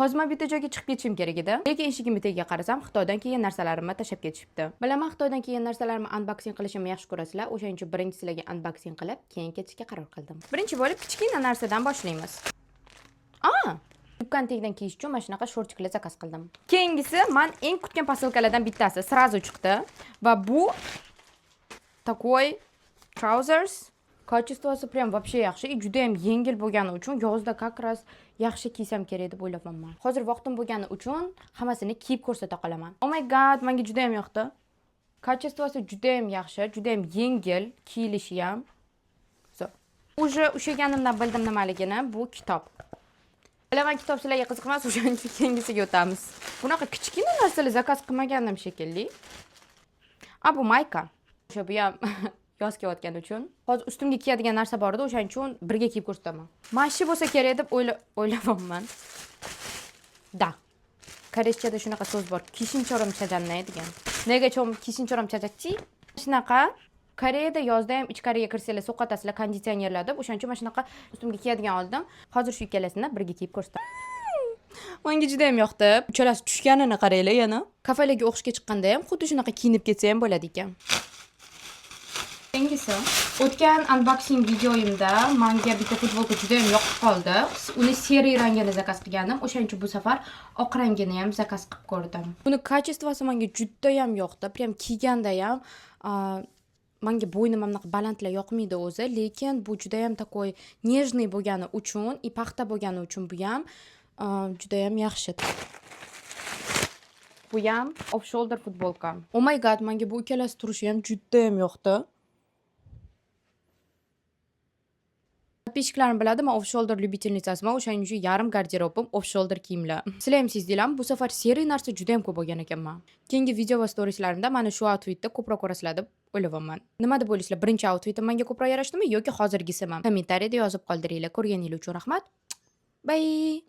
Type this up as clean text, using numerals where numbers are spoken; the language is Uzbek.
Hozir men bitta joyga chiqib ketishim kerak edi. Lekin eshigimni tagiga qarasam, Xitoydan kelgan narsalarimni tashlab ketishibdi. Bilaman, Xitoydan kelgan narsalarimni unboxing qilishimni yaxshi ko'rasizlar. O'shaning uchun birinchi sizlarga unboxing qilib, keyin ketishga qaror qildim. Birinchi bo'lib kichkina narsadan boshlaymiz. Yubkani tagidan kiyish uchun mana shunaqa shortiklar zakaz qildim. Keyingisi men eng kutgan posilkalardan bittasi srazu chiqdi va bu takoy trousers. Kачествоsi prям вообще yaxshi, juda ham yengil bo'lgani uchun yozda как раз yaxshi kiysam kerak deb o'ylayapman. Hozir vaqtim bo'lgani uchun hammasini kiyib ko'rsata qolaman. Oh my god, menga juda ham yoqdi. Kачествоsi juda ham yaxshi, juda ham yengil, kiyilishi ham. Уже ushaganimdan bildim nimaligini, bu kitob. Bilaman, kitob sizlarga qiziqmas, o'shaning uchun keyingisiga o'tamiz. Bunaqa kichkina narsalar zakaz qilmagandim shekilli. Bu mayka. O'sha bu ham yoz kelayotgani uchun. Hozir ustimga kiyadigan narsa bor edi, o'shaning uchun birga kiyib ko'rsataman. Mashi bo'lsa kerak deb o'ylayapman. Da. Koreychada shunaqa so'z bor. Kishinchorim chajanna degan. Nega chom kishinchorim chajatchi? Shunaqa Koreyada yozda ham ichkariga kirsanglar so'qatasizlar konditsionerlar deb, o'shaning uchun mana shunaqa ustimga kiyadigan oldim. Hozir shu ikkalasini birga kiyib ko'rsataman. Menga juda ham yoqdi. Uchalasi tushganini qaranglar yana. Kafelarga o'qishga chiqqanda ham xuddi shunaqa kiyinib ketsa ham bo'ladi ekan. Keyingisi, o'tgan unboxing videoyimda menga bitta futbolka juda ham yoqib qoldi. Uni seri rangini zakaz qilgandim. O'shaning uchun bu safar oq rangini ham zakaz qilib ko'rdim. Buni kачествоsi menga juda ham yoqdi. Prям kiyganda ham menga bo'ynim ham balandlar yoqmaydi o'zi, lekin bu juda ham takoy нежный bo'lgani uchun, и paxta bo'lgani uchun bu ham juda ham yaxshi. Bu ham off shoulder futbolka. Oh my god, menga bu ikkalasi turishi ham juda ham yoqdi. Подписчикларым biladi, men off shoulder lyubitelnitsasiman, o'shaning uchun yarim garderobim off shoulder kiyimlar. Sizlar ham sezdinglarmi? Bu safar seri narsa juda ham ko'p bo'lgan ekanman. Keyingi video va storieslarimda mana shu outfitni ko'proq ko'rasizlar deb o'ylayapman. Nima deb o'ylaysizlar? Birinchi outfitim menga ko'proq yarashdimi yoki hozirgisimi? Kommentariyada yozib qoldiringlar. Ko'rganingiz uchun rahmat. Bye.